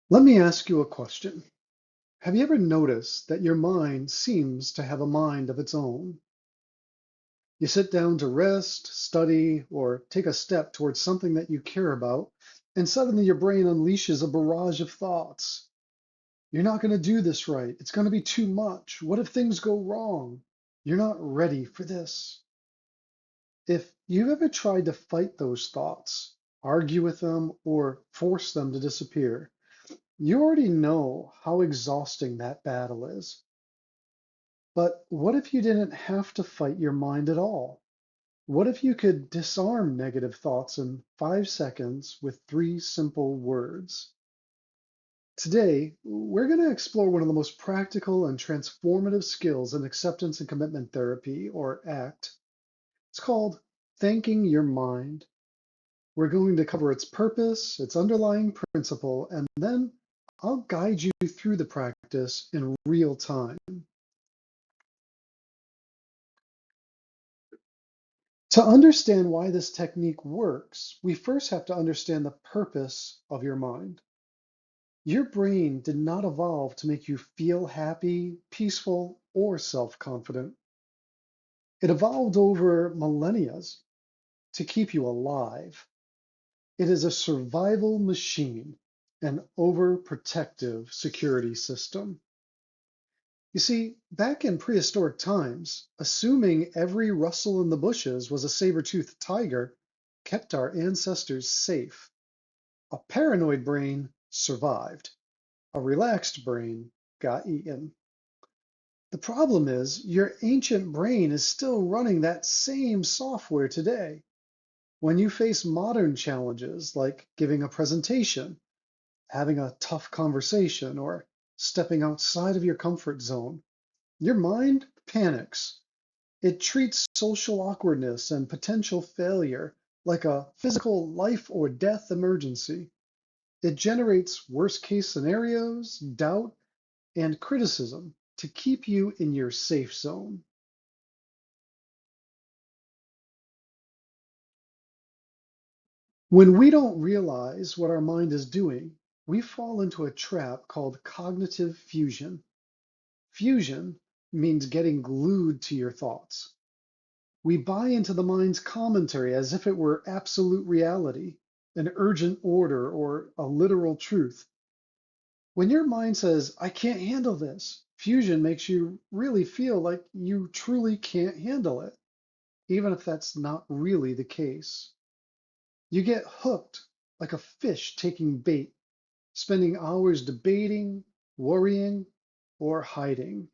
Let me ask you a question. Have you ever noticed that your mind seems to have a mind of its own? You sit down to rest, study, or take a step towards something that you care about, and suddenly your brain unleashes a barrage of thoughts. You're not going to do this right. It's going to be too much. What if things go wrong? You're not ready for this. If you've ever tried to fight those thoughts, argue with them, or force them to disappear, you already know how exhausting that battle is. But what if you didn't have to fight your mind at all? What if you could disarm negative thoughts in 5 seconds with three simple words? Today, we're going to explore one of the most practical and transformative skills in acceptance and commitment therapy, or ACT. It's called thanking your mind. We're going to cover its purpose, its underlying principle, and then I'll guide you through the practice in real time. To understand why this technique works, we first have to understand the purpose of your mind. Your brain did not evolve to make you feel happy, peaceful, or self-confident. It evolved over millennia to keep you alive. It is a survival machine, an overprotective security system. You see, back in prehistoric times, assuming every rustle in the bushes was a saber-toothed tiger kept our ancestors safe. A paranoid brain survived. A relaxed brain got eaten. The problem is, your ancient brain is still running that same software today. When you face modern challenges like giving a presentation, having a tough conversation, or stepping outside of your comfort zone, your mind panics. It treats social awkwardness and potential failure like a physical life or death emergency. It generates worst case scenarios, doubt, and criticism to keep you in your safe zone. When we don't realize what our mind is doing, we fall into a trap called cognitive fusion. Fusion means getting glued to your thoughts. We buy into the mind's commentary as if it were absolute reality, an urgent order, or a literal truth. When your mind says, I can't handle this, fusion makes you really feel like you truly can't handle it, even if that's not really the case. You get hooked like a fish taking bait, spending hours debating, worrying, or hiding.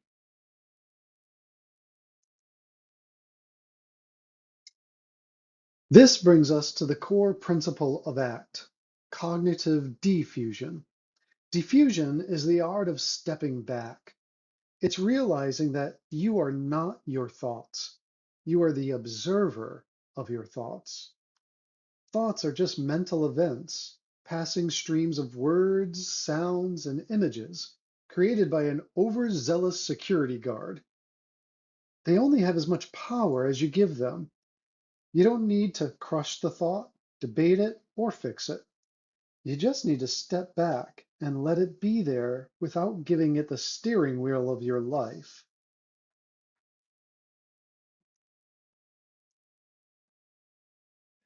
This brings us to the core principle of ACT, cognitive defusion. Defusion is the art of stepping back. It's realizing that you are not your thoughts. You are the observer of your thoughts. Thoughts are just mental events, passing streams of words, sounds, and images created by an overzealous security guard. They only have as much power as you give them. You don't need to crush the thought, debate it, or fix it. You just need to step back and let it be there without giving it the steering wheel of your life.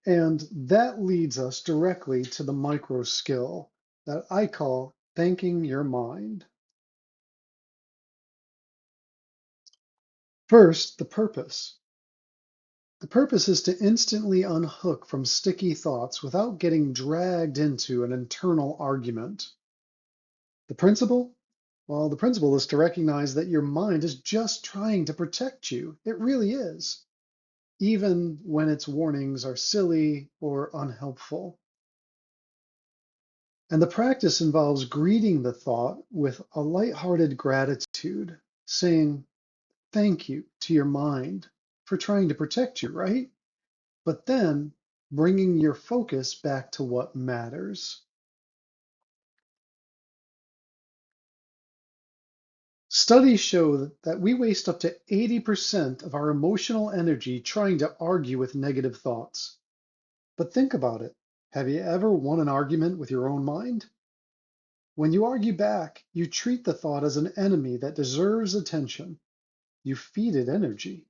And that leads us directly to the micro skill that I call thanking your mind. First, the purpose. The purpose is to instantly unhook from sticky thoughts without getting dragged into an internal argument. The principle? Well, the principle is to recognize that your mind is just trying to protect you. It really is, even when its warnings are silly or unhelpful. And the practice involves greeting the thought with a lighthearted gratitude, saying thank you to your mind for trying to protect you, right? But then bringing your focus back to what matters. Studies show that we waste up to 80% of our emotional energy trying to argue with negative thoughts. But think about it. Have you ever won an argument with your own mind? When you argue back, you treat the thought as an enemy that deserves attention. You feed it energy.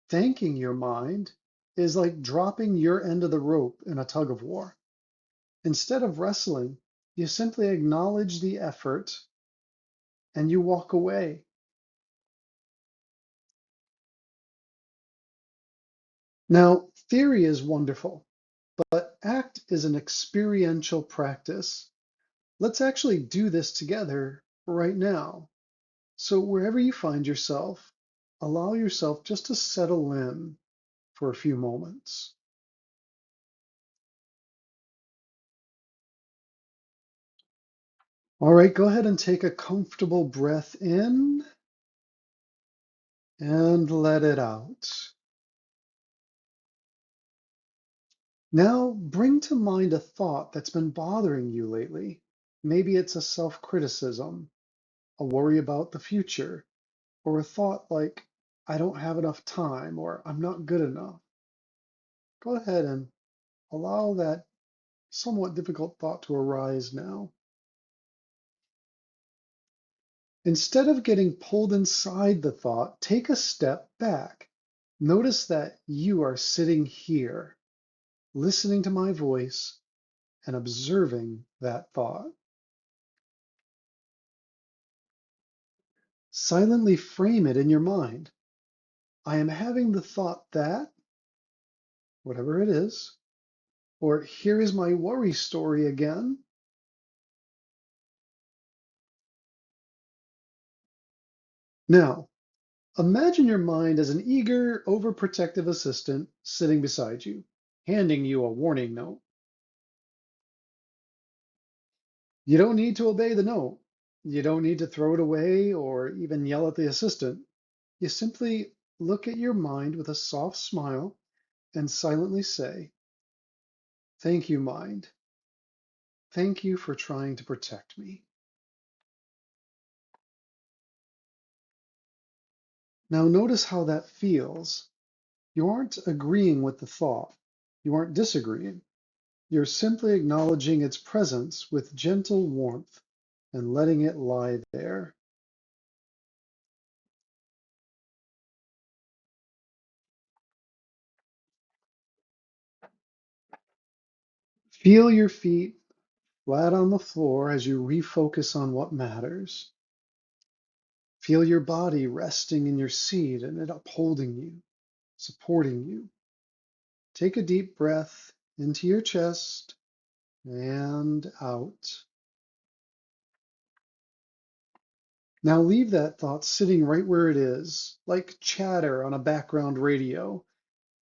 Thanking your mind is like dropping your end of the rope in a tug of war. Instead of wrestling, you simply acknowledge the effort and you walk away. Now, theory is wonderful, but ACT is an experiential practice. Let's actually do this together right now. So, wherever you find yourself, allow yourself just to settle in for a few moments. All right, go ahead and take a comfortable breath in and let it out. Now, bring to mind a thought that's been bothering you lately. Maybe it's a self-criticism, a worry about the future, or a thought like, I don't have enough time, or I'm not good enough. Go ahead and allow that somewhat difficult thought to arise now. Instead of getting pulled inside the thought, take a step back. Notice that you are sitting here, listening to my voice and observing that thought. Silently frame it in your mind. I am having the thought that, whatever it is, or here is my worry story again. Now, imagine your mind as an eager, overprotective assistant sitting beside you, handing you a warning note. You don't need to obey the note. You don't need to throw it away or even yell at the assistant. You simply look at your mind with a soft smile and silently say, thank you, mind. Thank you for trying to protect me. Now notice how that feels. You aren't agreeing with the thought. You aren't disagreeing. You're simply acknowledging its presence with gentle warmth and letting it lie there. Feel your feet flat on the floor as you refocus on what matters. Feel your body resting in your seat and it upholding you, supporting you. Take a deep breath into your chest and out. Now leave that thought sitting right where it is, like chatter on a background radio,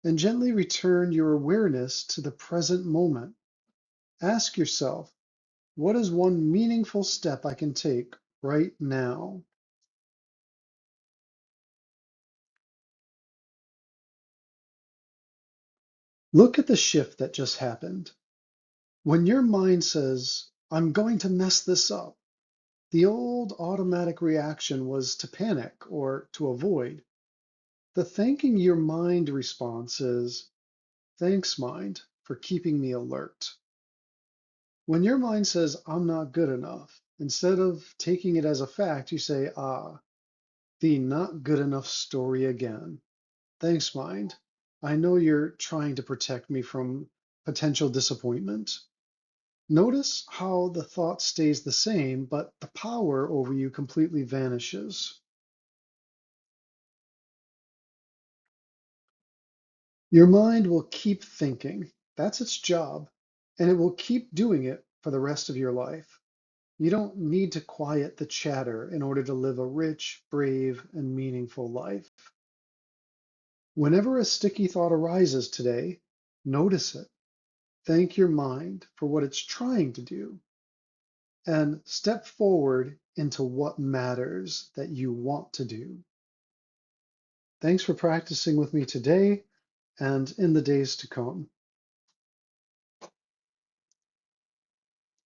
and gently return your awareness to the present moment. Ask yourself, what is one meaningful step I can take right now? Look at the shift that just happened. When your mind says, I'm going to mess this up, the old automatic reaction was to panic or to avoid. The thanking your mind response is, thanks, mind, for keeping me alert. When your mind says, I'm not good enough, instead of taking it as a fact, you say, the not good enough story again. Thanks, mind. I know you're trying to protect me from potential disappointment. Notice how the thought stays the same, but the power over you completely vanishes. Your mind will keep thinking. That's its job. And it will keep doing it for the rest of your life. You don't need to quiet the chatter in order to live a rich, brave, and meaningful life. Whenever a sticky thought arises today, notice it. Thank your mind for what it's trying to do and step forward into what matters that you want to do. Thanks for practicing with me today and in the days to come.